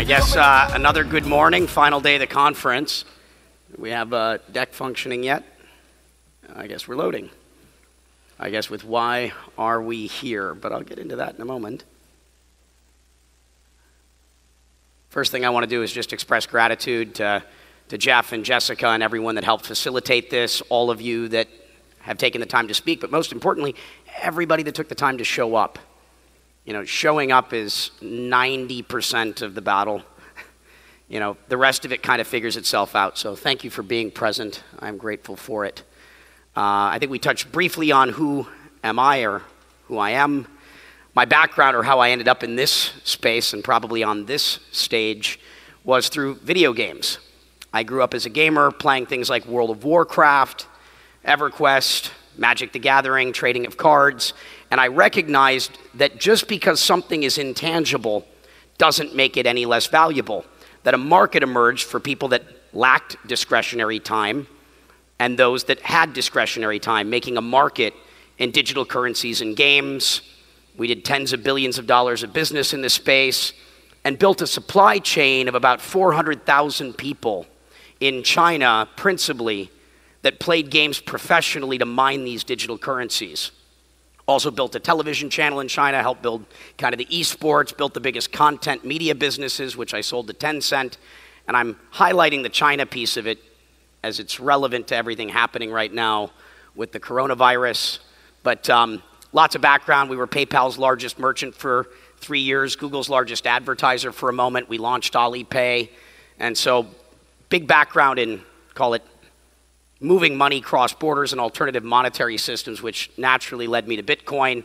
guess another good morning, final day of the conference. We have a deck functioning yet? I guess we're loading. I guess with why are we here, but I'll get into that in a moment. First thing I want to do is just express gratitude to Jeff and Jessica and everyone that helped facilitate this, all of you that have taken the time to speak, but most importantly, everybody that took the time to show up. You know, showing up is 90% of the battle. You know, the rest of it kind of figures itself out. So thank you for being present. I'm grateful for it. I think we touched briefly on who am I or who I am. My background or how I ended up in this space and probably on this stage was through video games. I grew up as a gamer playing things like World of Warcraft, EverQuest, Magic the Gathering, trading of cards, and I recognized that just because something is intangible doesn't make it any less valuable. That a market emerged for people that lacked discretionary time and those that had discretionary time, making a market in digital currencies and games. We did tens of billions of dollars of business in this space and built a supply chain of about 400,000 people in China, principally, that played games professionally to mine these digital currencies. Also built a television channel in China, helped build kind of the esports, built the biggest content media businesses, which I sold to Tencent. And I'm highlighting the China piece of it as it's relevant to everything happening right now with the coronavirus. But lots of background. We were PayPal's largest merchant for 3 years, Google's largest advertiser for a moment. We launched Alipay. And so big background in, call it, moving money cross borders and alternative monetary systems, which naturally led me to Bitcoin.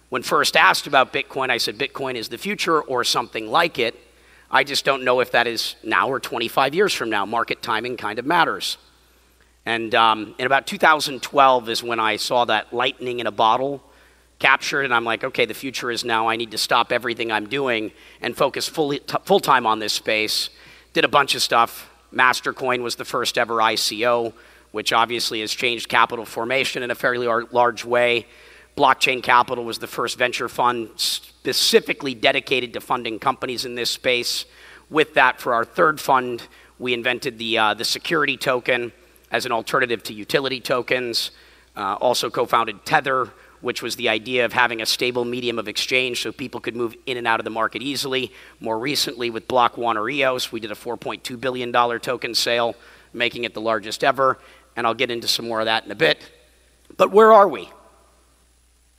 When first asked about Bitcoin, I said Bitcoin is the future or something like it. I just don't know if that is now or 25 years from now. Market timing kind of matters. And in about 2012 is when I saw that lightning in a bottle captured, and I'm like, okay, the future is now. I need to stop everything I'm doing and focus full-time on this space. Did a bunch of stuff. Mastercoin was the first ever ICO, which obviously has changed capital formation in a fairly large way. Blockchain Capital was the first venture fund specifically dedicated to funding companies in this space. With that, for our third fund, we invented the security token as an alternative to utility tokens. Also co-founded Tether, which was the idea of having a stable medium of exchange so people could move in and out of the market easily. More recently, with Block One or EOS, we did a $4.2 billion token sale, making it the largest ever. And I'll get into some more of that in a bit. But where are we?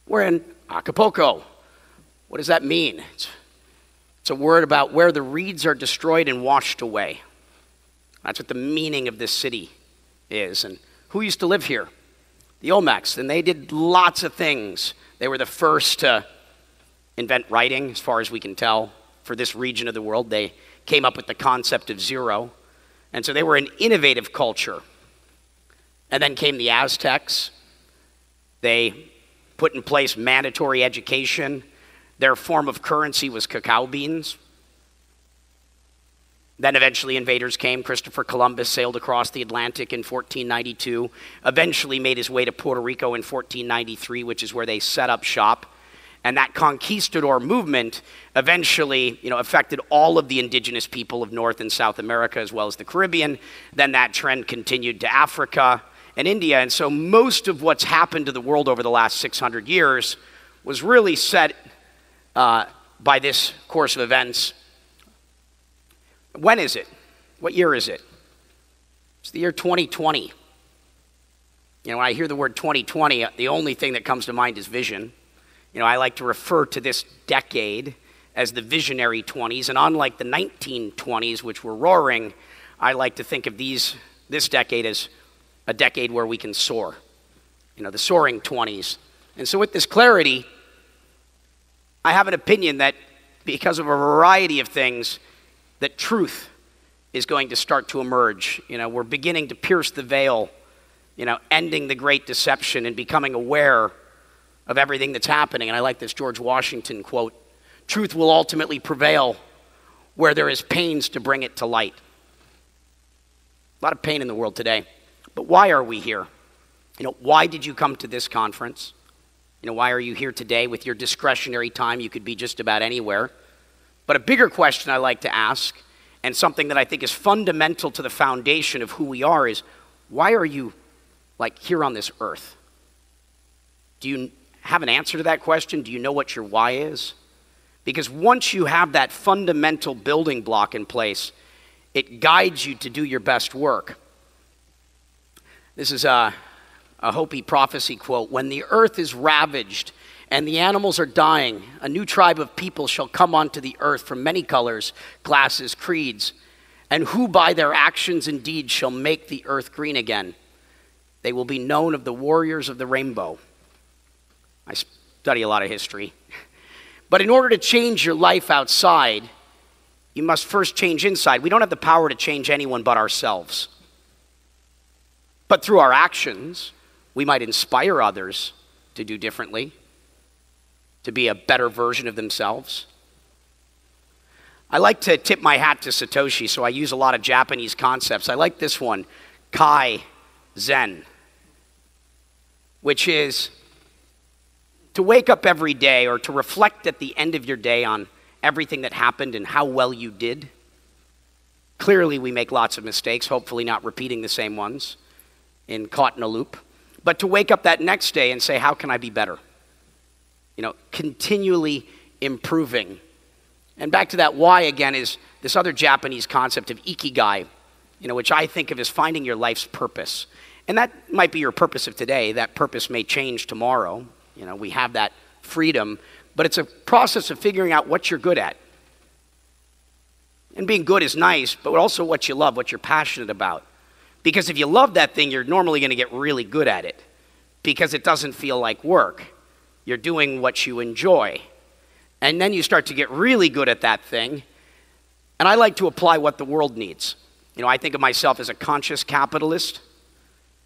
We're in Acapulco. What does that mean? It's a word about where the reeds are destroyed and washed away. That's what the meaning of this city is. And who used to live here? The Olmecs. And they did lots of things. They were the first to invent writing, as far as we can tell, for this region of the world. They came up with the concept of zero. And so they were an innovative culture. And then came the Aztecs. They put in place mandatory education. Their form of currency was cacao beans. Then eventually invaders came. Christopher Columbus sailed across the Atlantic in 1492, eventually made his way to Puerto Rico in 1493, which is where they set up shop. And that conquistador movement eventually, affected all of the indigenous people of North and South America, as well as the Caribbean. Then that trend continued to Africa and India. And so most of what's happened to the world over the last 600 years was really set by this course of events. When is it? What year is it? It's the year 2020. When I hear the word 2020, the only thing that comes to mind is vision. I like to refer to this decade as the visionary 20s. And unlike the 1920s, which were roaring, I like to think of this decade as a decade where we can soar. The soaring 20s. And so with this clarity, I have an opinion that because of a variety of things, that truth is going to start to emerge. We're beginning to pierce the veil, ending the great deception and becoming aware of everything that's happening. And I like this George Washington quote, "Truth will ultimately prevail where there is pains to bring it to light." A lot of pain in the world today. But why are we here? Why did you come to this conference? Why are you here today with your discretionary time? You could be just about anywhere. But a bigger question I like to ask, and something that I think is fundamental to the foundation of who we are, is why are you like here on this earth? Do you have an answer to that question? Do you know what your why is? Because once you have that fundamental building block in place, it guides you to do your best work. This is a Hopi prophecy quote. When the earth is ravaged and the animals are dying, a new tribe of people shall come onto the earth from many colors, classes, creeds, and who by their actions and deeds shall make the earth green again. They will be known of the warriors of the rainbow. I study a lot of history. But in order to change your life outside, you must first change inside. We don't have the power to change anyone but ourselves. But through our actions, we might inspire others to do differently, to be a better version of themselves. I like to tip my hat to Satoshi, so I use a lot of Japanese concepts. I like this one, Kai Zen, which is to wake up every day or to reflect at the end of your day on everything that happened and how well you did. Clearly, we make lots of mistakes, hopefully not repeating the same ones and caught in a loop. But to wake up that next day and say, how can I be better? You know, continually improving. And back to that why again is this other Japanese concept of ikigai, you know, which I think of as finding your life's purpose. And that might be your purpose of today. That purpose may change tomorrow. You know, we have that freedom, but it's a process of figuring out what you're good at. And being good is nice, but also what you love, what you're passionate about. Because if you love that thing, you're normally going to get really good at it because it doesn't feel like work. You're doing what you enjoy. And then you start to get really good at that thing. And I like to apply what the world needs. You know, I think of myself as a conscious capitalist.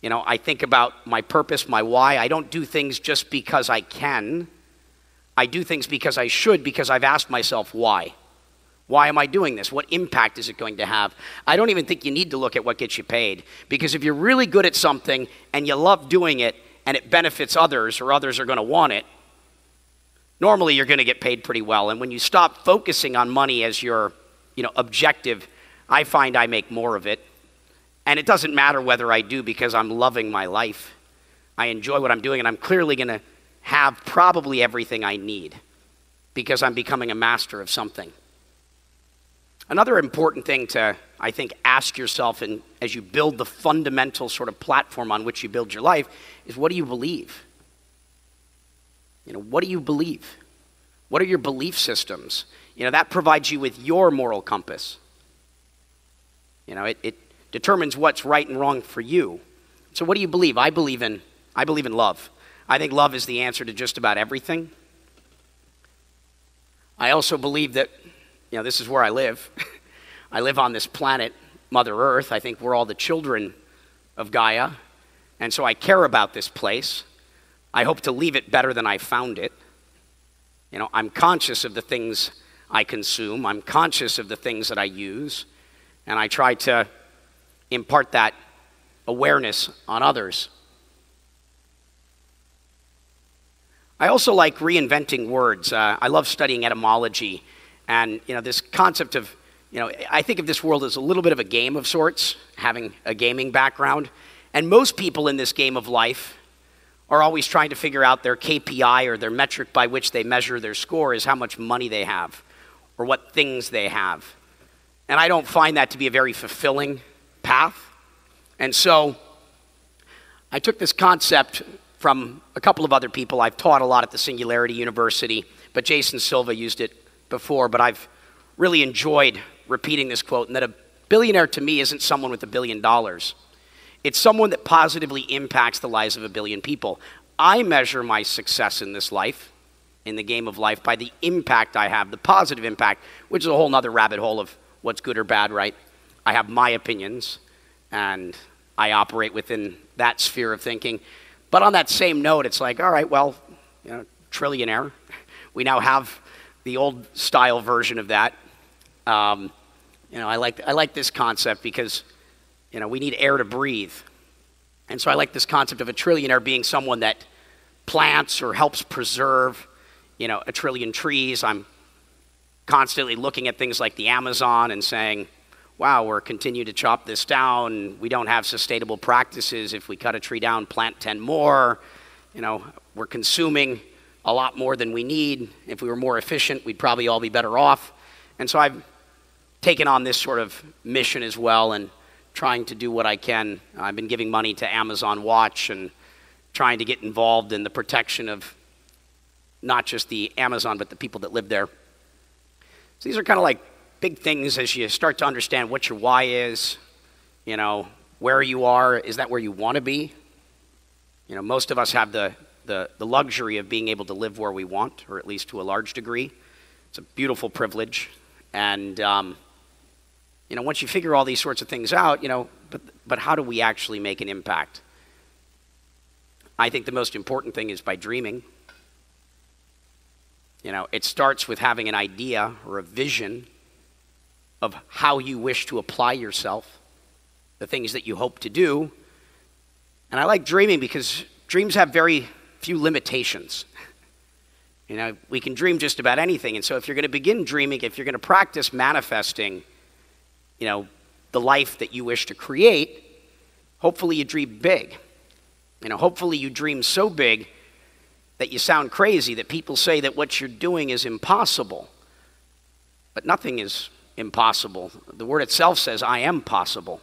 You know, I think about my purpose, my why. I don't do things just because I can. I do things because I should, because I've asked myself why. Why am I doing this? What impact is it going to have? I don't even think you need to look at what gets you paid. Because if you're really good at something and you love doing it and it benefits others or others are going to want it, normally you're going to get paid pretty well. And when you stop focusing on money as your, objective, I find I make more of it. And it doesn't matter whether I do because I'm loving my life. I enjoy what I'm doing, and I'm clearly going to have probably everything I need because I'm becoming a master of something. Another important thing to, I think, ask yourself and as you build the fundamental sort of platform on which you build your life is, what do you believe? What do you believe? What are your belief systems? That provides you with your moral compass. It determines what's right and wrong for you. So what do you believe? I believe in love. I think love is the answer to just about everything. I also believe that, this is where I live. I live on this planet, Mother Earth. I think we're all the children of Gaia. And so I care about this place. I hope to leave it better than I found it. I'm conscious of the things I consume. I'm conscious of the things that I use. And I try to impart that awareness on others. I also like reinventing words. I love studying etymology. And, this concept of, I think of this world as a little bit of a game of sorts, having a gaming background. And most people in this game of life are always trying to figure out their KPI or their metric by which they measure their score is how much money they have or what things they have. And I don't find that to be a very fulfilling path. And so I took this concept from a couple of other people. I've taught a lot at the Singularity University, but Jason Silva used it before, but I've really enjoyed repeating this quote, and that a billionaire to me isn't someone with $1 billion. It's someone that positively impacts the lives of 1 billion people. I measure my success in this life, in the game of life, by the impact I have, the positive impact, which is a whole nother rabbit hole of what's good or bad, right? I have my opinions, and I operate within that sphere of thinking. But on that same note, it's like, all right, well, trillionaire. We now have the old style version of that. I like this concept because, we need air to breathe. And so I like this concept of a trillionaire being someone that plants or helps preserve, 1 trillion trees. I'm constantly looking at things like the Amazon and saying, wow, we're continuing to chop this down. We don't have sustainable practices. If we cut a tree down, plant 10 more. We're consuming a lot more than we need. If we were more efficient, we'd probably all be better off. And so I've taken on this sort of mission as well and trying to do what I can. I've been giving money to Amazon Watch and trying to get involved in the protection of not just the Amazon, but the people that live there. So these are kind of like big things as you start to understand what your why is, where you are. Is that where you want to be? Most of us have the luxury of being able to live where we want, or at least to a large degree. It's a beautiful privilege. And, once you figure all these sorts of things out, but how do we actually make an impact? I think the most important thing is by dreaming. It starts with having an idea or a vision of how you wish to apply yourself, the things that you hope to do. And I like dreaming because dreams have very few limitations. We can dream just about anything. And so if you're going to begin dreaming, if you're going to practice manifesting, the life that you wish to create, hopefully you dream big. Hopefully you dream so big that you sound crazy, that people say that what you're doing is impossible. But nothing is impossible. The word itself says, I am possible.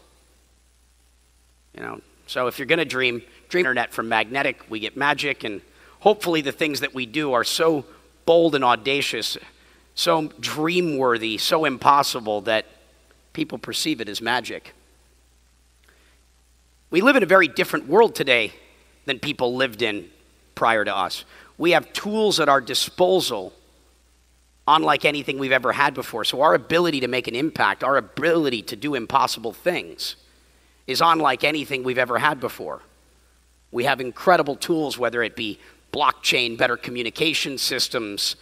So if you're going to dream internet from magnetic, we get magic, and hopefully the things that we do are so bold and audacious, so dream-worthy, so impossible that people perceive it as magic. We live in a very different world today than people lived in prior to us. We have tools at our disposal unlike anything we've ever had before. So our ability to make an impact, our ability to do impossible things is unlike anything we've ever had before. We have incredible tools, whether it be blockchain, better communication systems,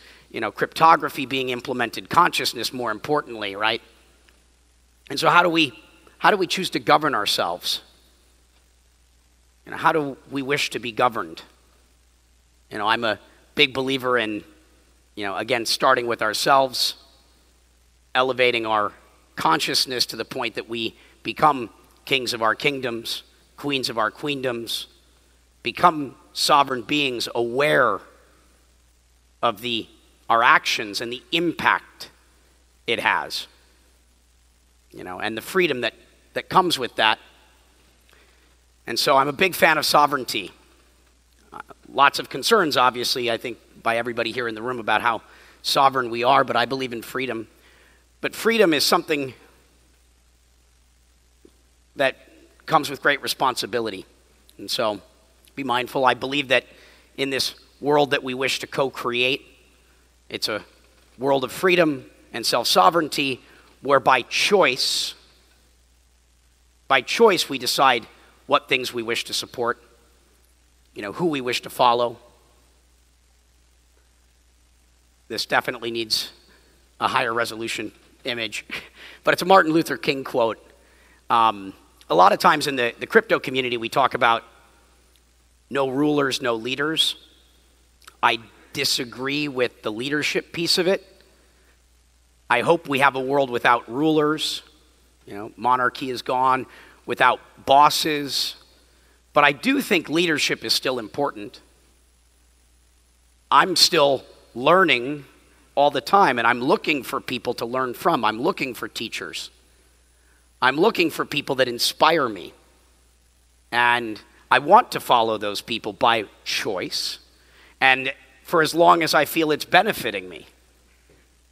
cryptography being implemented, consciousness more importantly, right? And so how do we choose to govern ourselves? How do we wish to be governed? I'm a big believer in, again, starting with ourselves, elevating our consciousness to the point that we become kings of our kingdoms, queens of our queendoms, become sovereign beings aware of our actions and the impact it has, and the freedom that comes with that. And so I'm a big fan of sovereignty. Lots of concerns, obviously, I think, by everybody here in the room about how sovereign we are, but I believe in freedom. But freedom is something that comes with great responsibility. And so be mindful. I believe that in this world that we wish to co-create, it's a world of freedom and self-sovereignty where by choice we decide what things we wish to support, who we wish to follow. This definitely needs a higher resolution image, but it's a Martin Luther King quote. A lot of times in the crypto community, we talk about no rulers, no leaders. I disagree with the leadership piece of it. I hope we have a world without rulers. Monarchy is gone, without bosses. But I do think leadership is still important. I'm still learning all the time, and I'm looking for people to learn from. I'm looking for teachers. I'm looking for people that inspire me. And I want to follow those people by choice, and for as long as I feel it's benefiting me.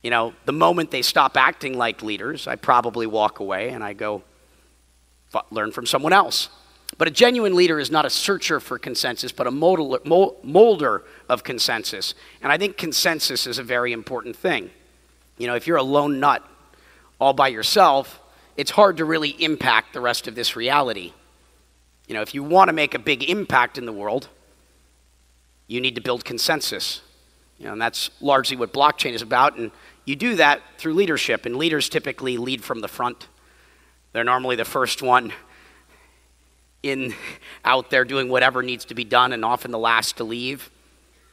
The moment they stop acting like leaders, I probably walk away and I go learn from someone else. But a genuine leader is not a searcher for consensus, but a molder of consensus. And I think consensus is a very important thing. If you're a lone nut all by yourself, it's hard to really impact the rest of this reality. If you want to make a big impact in the world, you need to build consensus. And that's largely what blockchain is about. And you do that through leadership. And leaders typically lead from the front. They're normally the first one out there doing whatever needs to be done, and often the last to leave.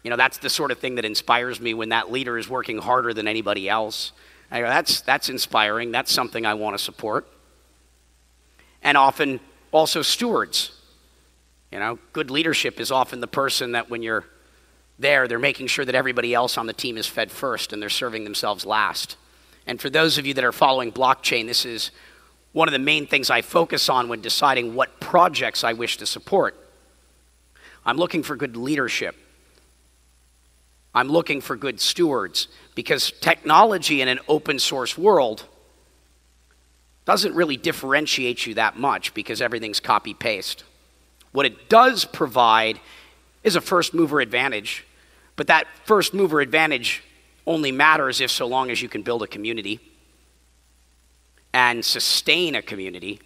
That's the sort of thing that inspires me when that leader is working harder than anybody else. I go, that's inspiring. That's something I want to support. And often also stewards. Good leadership is often the person that when you're there, they're making sure that everybody else on the team is fed first and they're serving themselves last. And for those of you that are following blockchain, this is one of the main things I focus on when deciding what projects I wish to support. I'm looking for good leadership. I'm looking for good stewards, because technology in an open source world doesn't really differentiate you that much because everything's copy-paste. What it does provide is a first mover advantage, but that first mover advantage only matters if so long as you can build a community and sustain a community.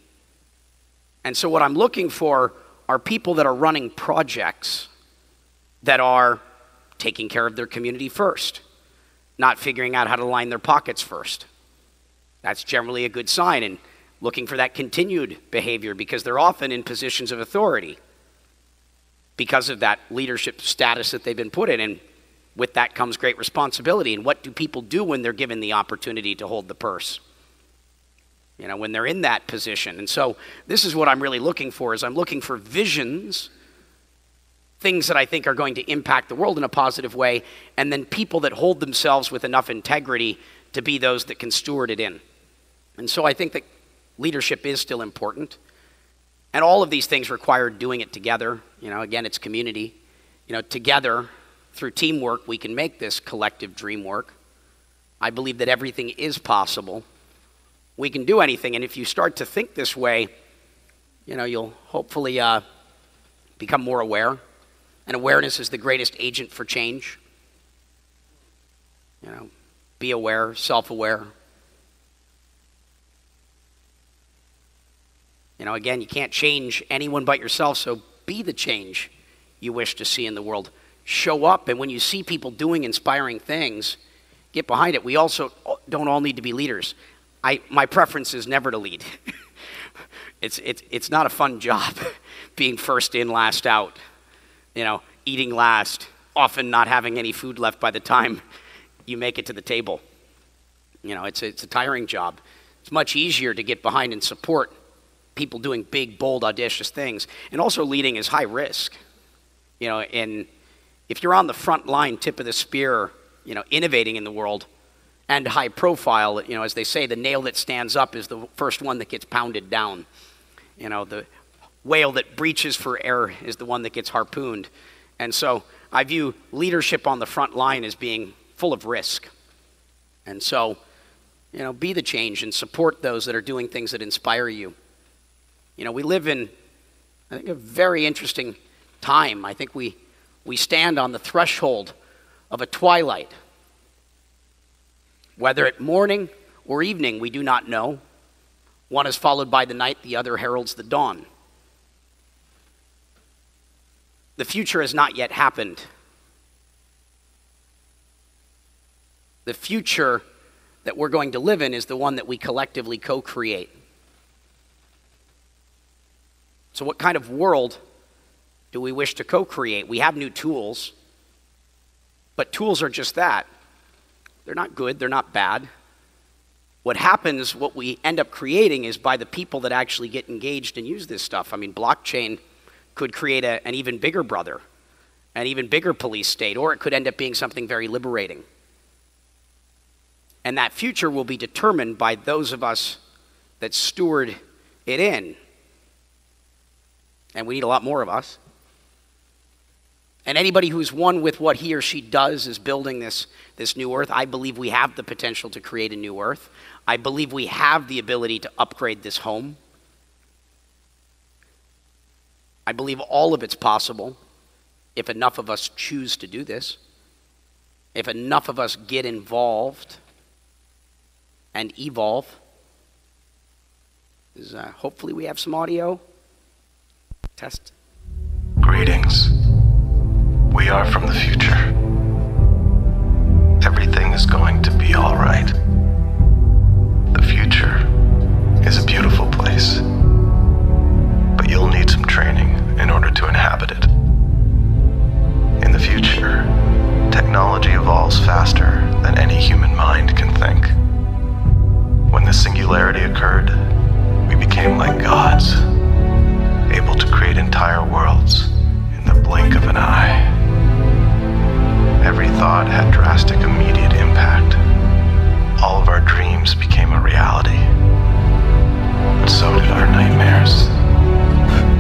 And so what I'm looking for are people that are running projects that are taking care of their community first, not figuring out how to line their pockets first. That's generally a good sign, and looking for that continued behavior, because they're often in positions of authority because of that leadership status that they've been put in. And with that comes great responsibility. And what do people do when they're given the opportunity to hold the purse? When they're in that position. And so this is what I'm really looking for, is I'm looking for visions, things that I think are going to impact the world in a positive way, and then people that hold themselves with enough integrity to be those that can steward it in. And so I think that leadership is still important. And all of these things require doing it together. Again, it's community. Together, through teamwork, we can make this collective dream work. I believe that everything is possible. We can do anything, and if you start to think this way, you'll hopefully become more aware. And awareness is the greatest agent for change. Be aware, self-aware. Again, you can't change anyone but yourself, so be the change you wish to see in the world. Show up, and when you see people doing inspiring things, get behind it. We also don't all need to be leaders. My preference is never to lead. It's not a fun job, being first in, last out. Eating last, often not having any food left by the time you make it to the table. It's a tiring job. It's much easier to get behind and support people doing big, bold, audacious things. And also leading is high risk. And if you're on the front line, tip of the spear, innovating in the world, and high profile, as they say, the nail that stands up is the first one that gets pounded down. The whale that breaches for air is the one that gets harpooned. And so I view leadership on the front line as being full of risk. And so, be the change and support those that are doing things that inspire you. We live in, I think, a very interesting time. I think we stand on the threshold of a twilight. Whether at morning or evening, we do not know. One is followed by the night, the other heralds the dawn. The future has not yet happened. The future that we're going to live in is the one that we collectively co-create. So what kind of world do we wish to co-create? We have new tools, but tools are just that. They're not good, they're not bad. What happens, what we end up creating is by the people that actually get engaged and use this stuff. Blockchain could create an even bigger brother, an even bigger police state, or it could end up being something very liberating. And that future will be determined by those of us that steward it in. And we need a lot more of us. And anybody who's one with what he or she does is building this new earth. I believe we have the potential to create a new earth. I believe we have the ability to upgrade this home. I believe all of it's possible if enough of us choose to do this, if enough of us get involved and evolve. Hopefully we have some audio. Test. Greetings. We are from the future. Everything is going to be all right. The future is a beautiful place, but you'll need some training in order to inhabit it. In the future, our worlds in the blink of an eye. Every thought had drastic immediate impact. All of our dreams became a reality. But so did our nightmares.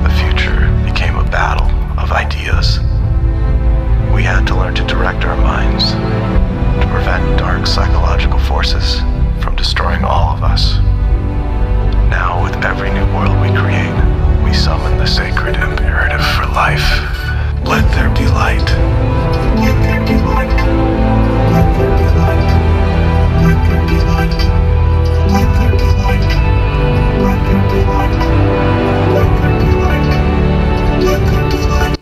The future became a battle of ideas. We had to learn to direct our minds, to prevent dark psychological forces from destroying all of us. Now, with every new world we create, we summon the sacred imperative for life. Let there be light. Let there be light. Let there be light. Let there be light. Let there be light. Let there be light. Let there be light. Let there be light.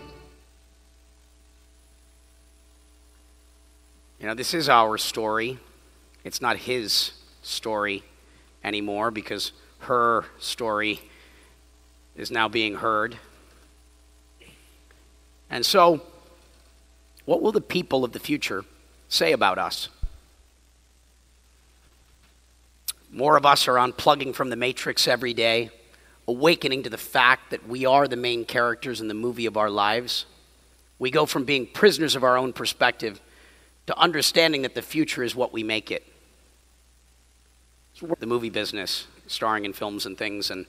You know, this is our story. It's not his story anymore because her story is now being heard. And so, what will the people of the future say about us? More of us are unplugging from the matrix every day, awakening to the fact that we are the main characters in the movie of our lives. We go from being prisoners of our own perspective to understanding that the future is what we make it. The movie business, starring in films and things, and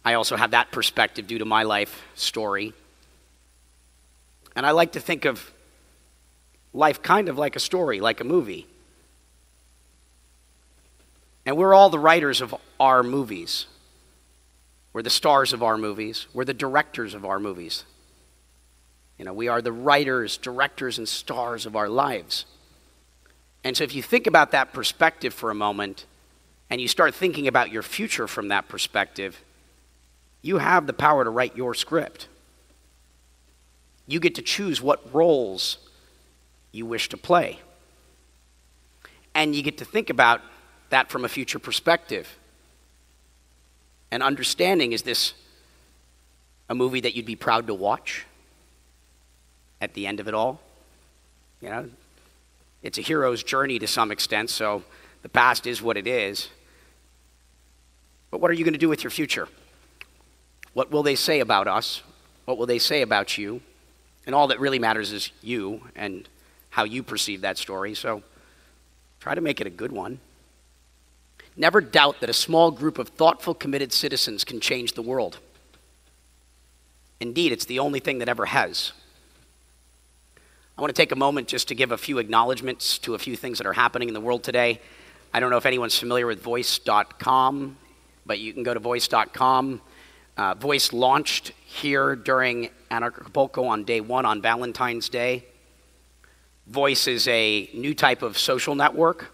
I also have that perspective due to my life story. And I like to think of life kind of like a story, like a movie. And we're all the writers of our movies. We're the stars of our movies. We're the directors of our movies. You know, we are the writers, directors, and stars of our lives. And so if you think about that perspective for a moment, and you start thinking about your future from that perspective, you have the power to write your script. You get to choose what roles you wish to play. And you get to think about that from a future perspective. And understanding, is this a movie that you'd be proud to watch at the end of it all? You know, it's a hero's journey to some extent, so the past is what it is. But what are you going to do with your future? What will they say about us? What will they say about you? And all that really matters is you and how you perceive that story, so try to make it a good one. Never doubt that a small group of thoughtful, committed citizens can change the world. Indeed, it's the only thing that ever has. I want to take a moment just to give a few acknowledgments to a few things that are happening in the world today. I don't know if anyone's familiar with voice.com, but you can go to voice.com. Voice launched here during Anarchapulco on day one on Valentine's Day. Voice is a new type of social network.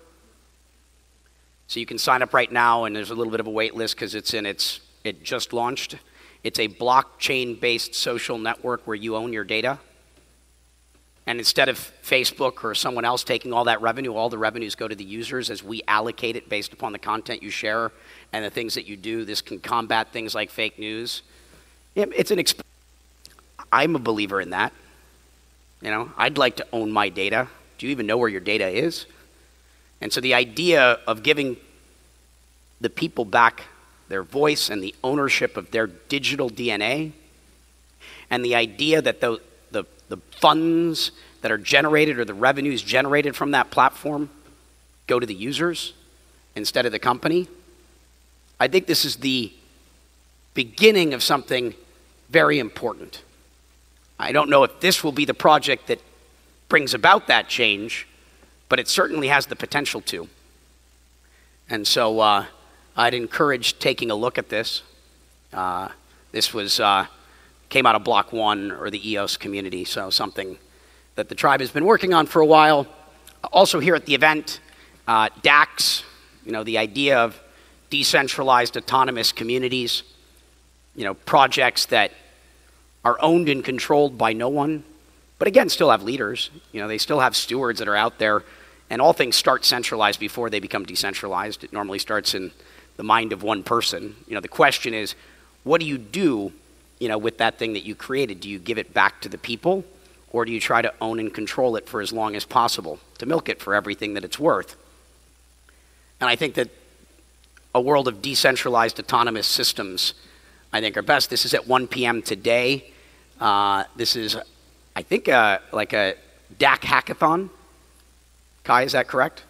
So you can sign up right now, and there's a little bit of a wait list because it just launched. It's a blockchain-based social network where you own your data. And instead of Facebook or someone else taking all that revenue, all the revenues go to the users as we allocate it based upon the content you share and the things that you do. This can combat things like fake news. It's an I'm a believer in that. You know, I'd like to own my data. Do you even know where your data is? And so the idea of giving the people back their voice and the ownership of their digital DNA, and the idea that the funds that are generated or the revenues generated from that platform go to the users instead of the company, I think this is the beginning of something very important. I don't know if this will be the project that brings about that change, but it certainly has the potential to. And so I'd encourage taking a look at this. This came out of Block 1 or the EOS community, so something that the tribe has been working on for a while. Also here at the event, DACs, you know, the idea of decentralized autonomous communities, you know, projects that are owned and controlled by no one, but again, still have leaders. You know, they still have stewards that are out there, and all things start centralized before they become decentralized. It normally starts in the mind of one person. You know, the question is, what do you do, you know, with that thing that you created? Do you give it back to the people, or do you try to own and control it for as long as possible to milk it for everything that it's worth? And I think that a world of decentralized autonomous systems I think, are best. This is at 1 p.m. today. This is, I think, like a DAC hackathon. Kai, is that correct?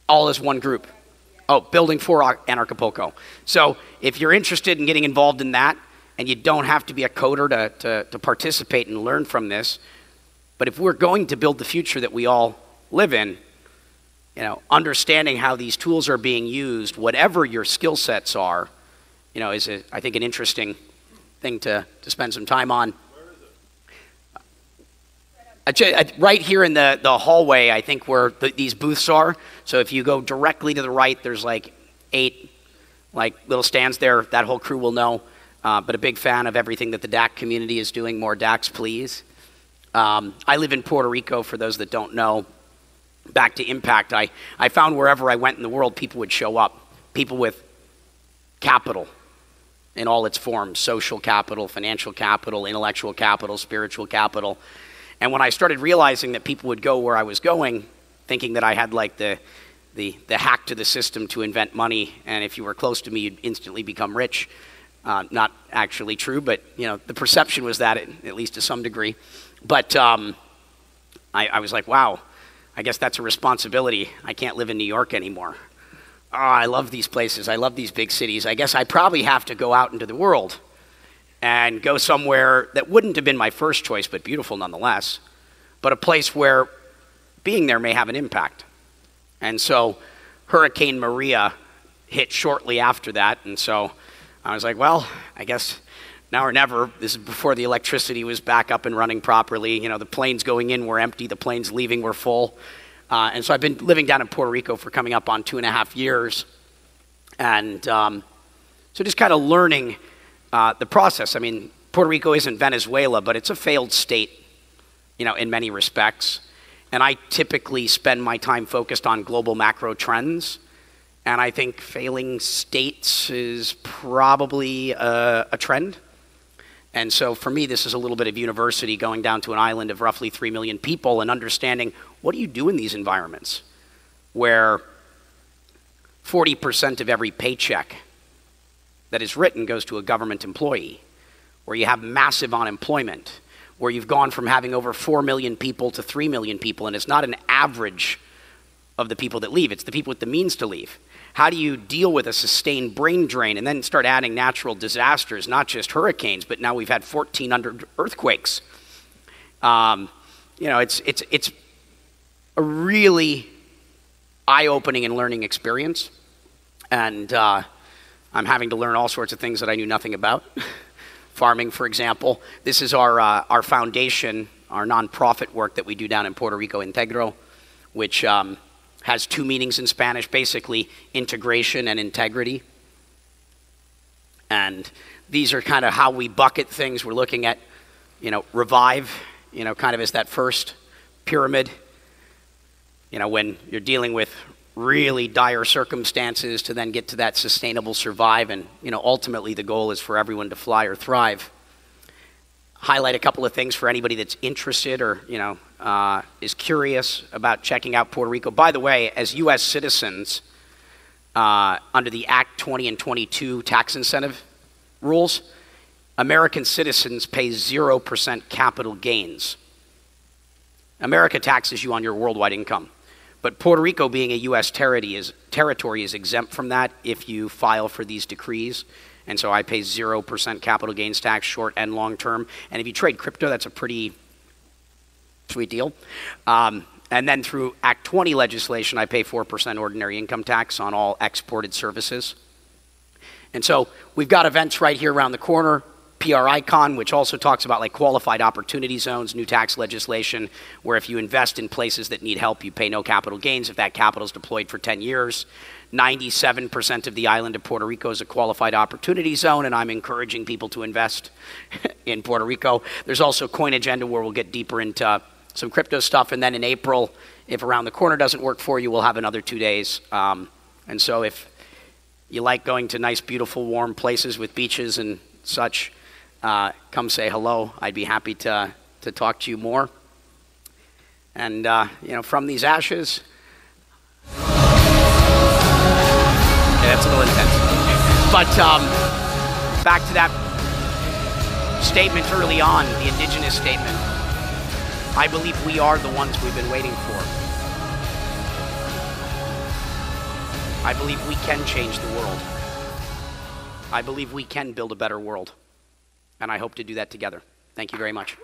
All as one group. Oh, Building for Anarchapulco. So if you're interested in getting involved in that, and you don't have to be a coder to participate and learn from this, but if we're going to build the future that we all live in, you know, understanding how these tools are being used, whatever your skill sets are, you know, is, I think, an interesting thing to spend some time on. Right here in the hallway, I think, where these booths are. So if you go directly to the right, there's like 8 like little stands there. That whole crew will know. But a big fan of everything that the DAC community is doing. More DACs, please. I live in Puerto Rico, for those that don't know. Back to impact, I found wherever I went in the world, people would show up. People with capital in all its forms: social capital, financial capital, intellectual capital, spiritual capital. And when I started realizing that people would go where I was going, thinking that I had like the hack to the system to invent money, and if you were close to me, you'd instantly become rich. Not actually true, but you know, the perception was that, at least to some degree. But I was like, wow, I guess that's a responsibility. I can't live in New York anymore. Oh, I love these places. I love these big cities. I guess I probably have to go out into the world and go somewhere that wouldn't have been my first choice, but beautiful nonetheless, but a place where being there may have an impact. And so Hurricane Maria hit shortly after that, and so I was like, well, I guess now or never. This is before the electricity was back up and running properly. You know, the planes going in were empty, the planes leaving were full. And so I've been living down in Puerto Rico for coming up on 2.5 years. And so just kind of learning the process. I mean, Puerto Rico isn't Venezuela, but it's a failed state, you know, in many respects. And I typically spend my time focused on global macro trends. And I think failing states is probably a trend. And so for me, this is a little bit of university, going down to an island of roughly 3 million people and understanding, what do you do in these environments where 40% of every paycheck that is written goes to a government employee, where you have massive unemployment, where you've gone from having over 4 million people to 3 million people, and it's not an average of the people that leave, it's the people with the means to leave. How do you deal with a sustained brain drain and then start adding natural disasters, not just hurricanes, but now we've had 1,400 earthquakes? You know, it's a really eye-opening and learning experience. And I'm having to learn all sorts of things that I knew nothing about. Farming, for example. This is our foundation, our nonprofit work that we do down in Puerto Rico, Integro, which has 2 meanings in Spanish, basically integration and integrity. And these are kind of how we bucket things. We're looking at, you know, revive, you know, kind of as that first pyramid. You know, when you're dealing with really dire circumstances, to then get to that sustainable survive. And, you know, ultimately the goal is for everyone to fly or thrive. Highlight a couple of things for anybody that's interested or, you know, is curious about checking out Puerto Rico. By the way, as U.S. citizens, under the Act 20 and 22 tax incentive rules, American citizens pay 0% capital gains. America taxes you on your worldwide income. But Puerto Rico, being a U.S. territory, is exempt from that if you file for these decrees. And so I pay 0% capital gains tax, short and long term. And if you trade crypto, that's a pretty sweet deal. And then through Act 20 legislation, I pay 4% ordinary income tax on all exported services. And so we've got events right here around the corner. PRICON, which also talks about like qualified opportunity zones, new tax legislation, where if you invest in places that need help, you pay no capital gains if that capital is deployed for 10 years. 97% of the island of Puerto Rico is a qualified opportunity zone, and I'm encouraging people to invest in Puerto Rico. There's also Coin Agenda, where we'll get deeper into some crypto stuff, and then in April, if around the corner doesn't work for you, we'll have another 2 days. And so if you like going to nice, beautiful, warm places with beaches and such, come say hello. I'd be happy to talk to you more. And, you know, from these ashes, yeah, that's a little intense. But back to that statement early on, the indigenous statement. I believe we are the ones we've been waiting for. I believe we can change the world. I believe we can build a better world. And I hope to do that together. Thank you very much.